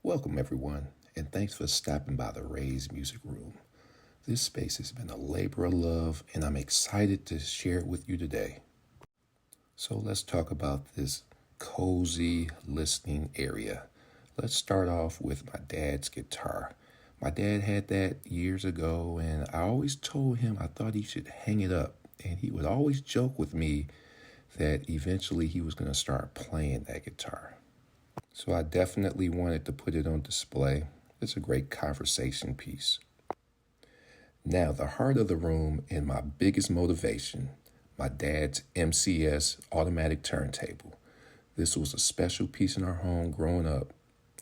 Welcome, everyone, and thanks for stopping by the Ray's Music Room. This space has been a labor of love, and I'm excited to share it with you today. So let's talk about this cozy listening area. Let's start off with my dad's guitar. My dad had that years ago, and I always told him I thought he should hang it up. And he would always joke with me that eventually he was going to start playing that guitar. So I definitely wanted to put it on display. It's a great conversation piece. Now, the heart of the room and my biggest motivation, my dad's MCS automatic turntable. This was a special piece in our home growing up.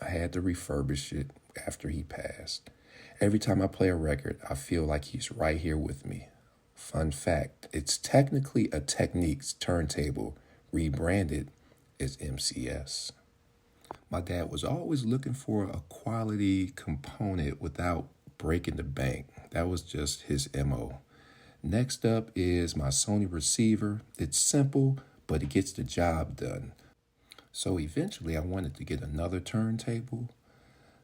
I had to refurbish it after he passed. Every time I play a record, I feel like he's right here with me. Fun fact, it's technically a Techniques turntable rebranded as MCS. My dad was always looking for a quality component without breaking the bank. That was just his MO. Next up is my Sony receiver. It's simple, but it gets the job done. So eventually I wanted to get another turntable.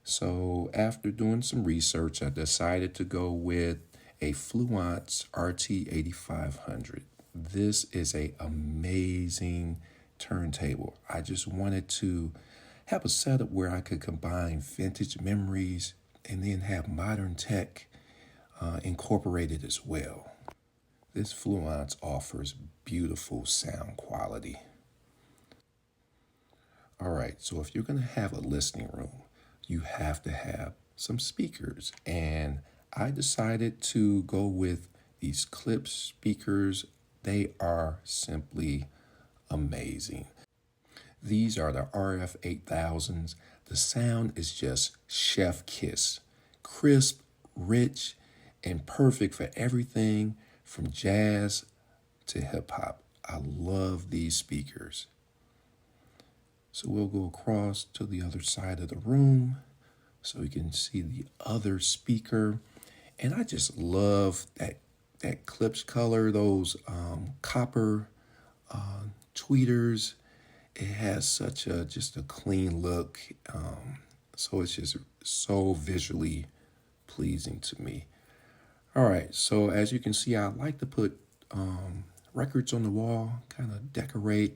So after doing some research, I decided to go with a Fluence RT8500. This is an amazing turntable. I just wanted to have a setup where I could combine vintage memories and then have modern tech incorporated as well. This Fluence offers beautiful sound quality. All right, so if you're going to have a listening room, you have to have some speakers. And I decided to go with these Klipsch speakers. They are simply amazing. These are the RF8000s. The sound is just chef kiss. Crisp, rich, and perfect for everything from jazz to hip hop. I love these speakers. So we'll go across to the other side of the room so you can see the other speaker. And I just love that Klipsch color, those copper tweeters. It has such just a clean look. So it's just so visually pleasing to me. All right, so as you can see, I like to put records on the wall, kind of decorate.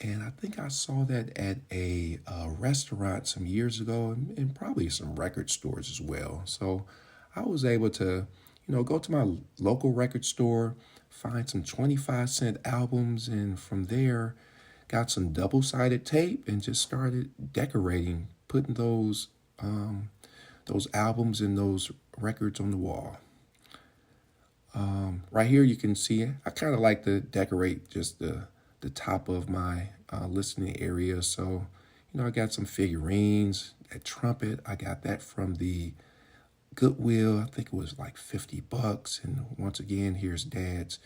And I think I saw that at a restaurant some years ago and probably some record stores as well. So I was able to, go to my local record store, find some 25-cent albums, and from there, got some double-sided tape and just started decorating, putting those albums and those records on the wall. Right here you can see I kind of like to decorate just the top of my listening area. So, I got some figurines, that trumpet. I got that from the Goodwill. I think it was like $50. And once again, here's Dad's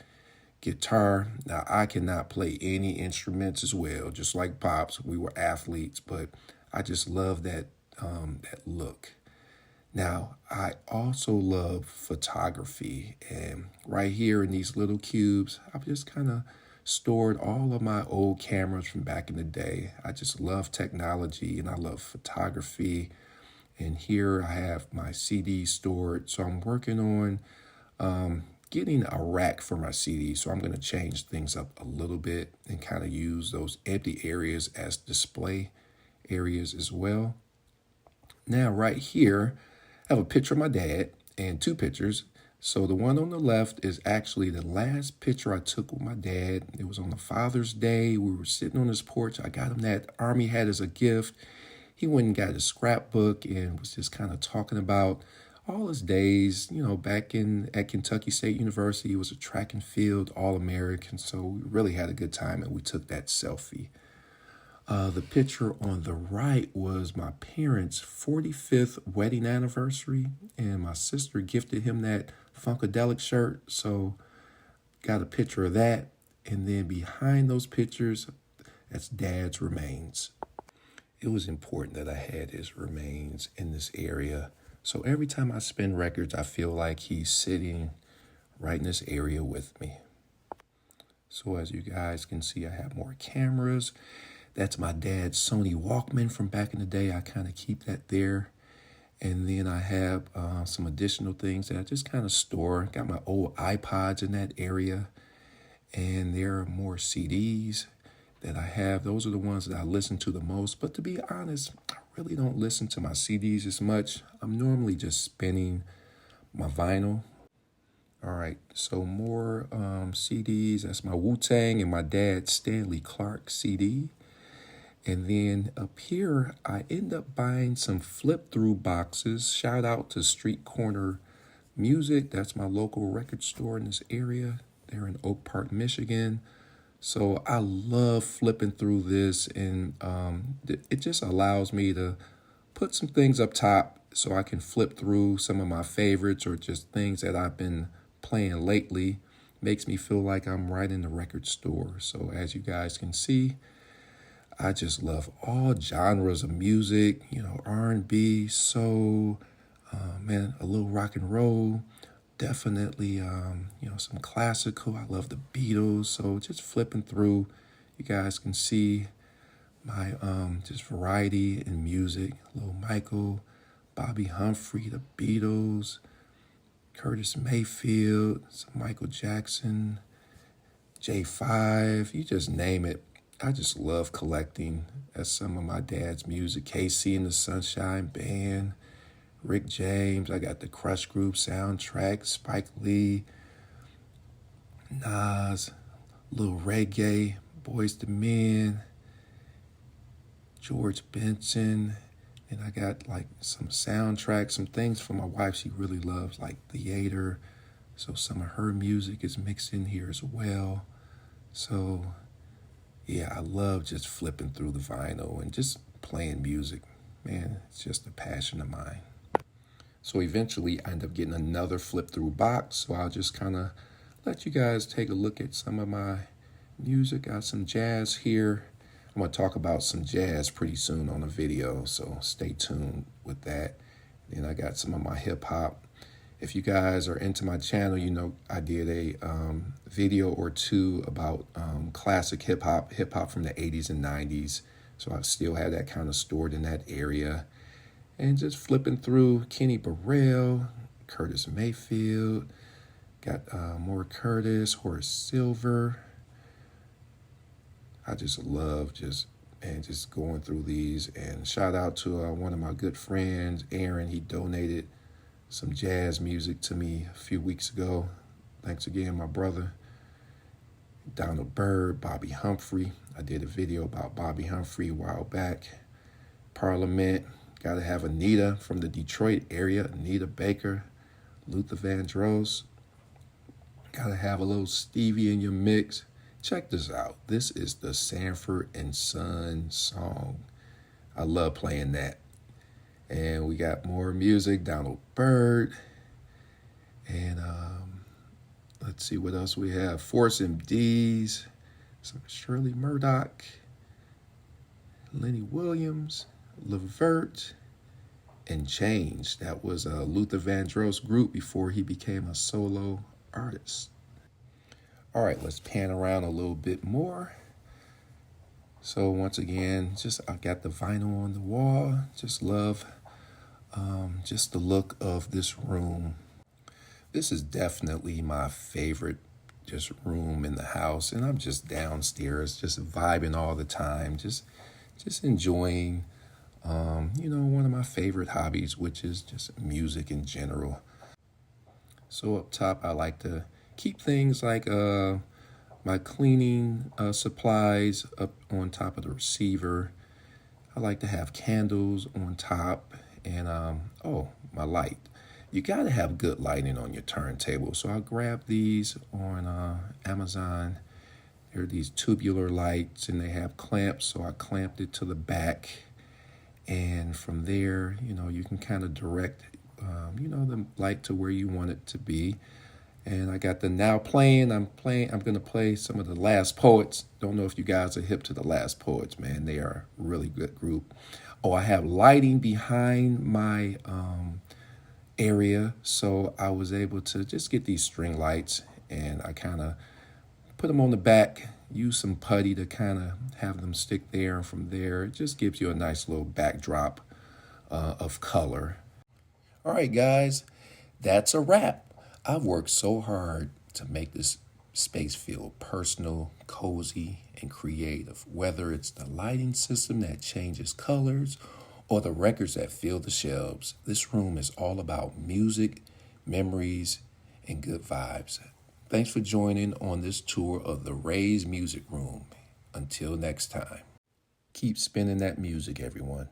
guitar. Now, I cannot play any instruments as well, just like Pops. We were athletes, but I just love that look. Now, I also love photography, and right here in these little cubes, I've just kind of stored all of my old cameras from back in the day. I just love technology and I love photography. And here I have my CDs stored. So I'm working on getting a rack for my CDs. So I'm going to change things up a little bit and kind of use those empty areas as display areas as well. Now, right here, I have a picture of my dad and two pictures. So the one on the left is actually the last picture I took with my dad. It was on the Father's Day. We were sitting on his porch. I got him that Army hat as a gift. He went and got his scrapbook and was just kind of talking about all his days, back at Kentucky State University. He was a track and field All-American. So we really had a good time and we took that selfie. The picture on the right was my parents' 45th wedding anniversary, and my sister gifted him that Funkadelic shirt, so got a picture of that. And then behind those pictures, that's Dad's remains. It was important that I had his remains in this area, so every time I spin records, I feel like he's sitting right in this area with me. So as you guys can see, I have more cameras. That's my dad's Sony Walkman from back in the day. I kind of keep that there. And then I have some additional things that I just kind of store. Got my old iPods in that area. And there are more CDs that I have. Those are the ones that I listen to the most. But to be honest, I really don't listen to my CDs as much. I'm normally just spinning my vinyl. All right, so more CDs. That's my Wu-Tang and my dad's Stanley Clarke CD. And then up here, I end up buying some flip-through boxes. Shout out to Street Corner Music. That's my local record store in this area. They're in Oak Park, Michigan. So I love flipping through this, and it just allows me to put some things up top so I can flip through some of my favorites or just things that I've been playing lately. Makes me feel like I'm right in the record store. So as you guys can see, I just love all genres of music, R&B, soul, a little rock and roll, definitely, some classical. I love the Beatles. So just flipping through, you guys can see my just variety in music. Little Michael, Bobby Humphrey, the Beatles, Curtis Mayfield, some Michael Jackson, J5, you just name it. I just love collecting. That's some of my dad's music. KC and the Sunshine Band, Rick James. I got the Crush Group soundtrack, Spike Lee, Nas, little reggae, Boys to Men, George Benson. And I got like some soundtracks, some things for my wife she really loves, like theater. So some of her music is mixed in here as well. So yeah, I love just flipping through the vinyl and just playing music. Man, it's just a passion of mine. So eventually I end up getting another flip through box. So I'll just kind of let you guys take a look at some of my music. Got some jazz here. I'm going to talk about some jazz pretty soon on the video, so stay tuned with that. Then I got some of my hip hop. If you guys are into my channel, I did a video or two about classic hip hop from the 80s and 90s. So I still have that kind of stored in that area. And just flipping through Kenny Burrell, Curtis Mayfield, got more Curtis, Horace Silver. I just love just going through these. And shout out to one of my good friends, Aaron. He donated some jazz music to me a few weeks ago. Thanks again, my brother. Donald Byrd, Bobby Humphrey. I did a video about Bobby Humphrey a while back. Parliament. Got to have Anita from the Detroit area, Anita Baker, Luther Vandross. Got to have a little Stevie in your mix. Check this out. This is the Sanford and Son song. I love playing that. And we got more music, Donald Byrd. And let's see what else we have. Force MDs, some Shirley Murdoch, Lenny Williams, Levert, and Change. That was a Luther Vandross group before he became a solo artist. All right, let's pan around a little bit more. So once again, I got the vinyl on the wall. Just love just the look of this room. This is definitely my favorite just room in the house. And I'm just downstairs, just vibing all the time, just enjoying, one of my favorite hobbies, which is just music in general. So up top, I like to keep things like my cleaning supplies up on top of the receiver. I like to have candles on top and, my light. You got to have good lighting on your turntable. So I grabbed these on Amazon. They're these tubular lights and they have clamps. So I clamped it to the back. And from there, you can kind of direct, the light to where you want it to be. And I got the now playing. I'm going to play some of the Last Poets. Don't know if you guys are hip to the Last Poets, man. They are a really good group. Oh, I have lighting behind my area. So I was able to just get these string lights and I kind of put them on the back, use some putty to kind of have them stick there, and from there, it just gives you a nice little backdrop of color. All right, guys, that's a wrap. I've worked so hard to make this space feel personal, cozy, and creative, whether it's the lighting system that changes colors or the records that fill the shelves. This room is all about music, memories, and good vibes. Thanks for joining on this tour of the Ray's Music Room. Until next time, keep spinning that music, everyone.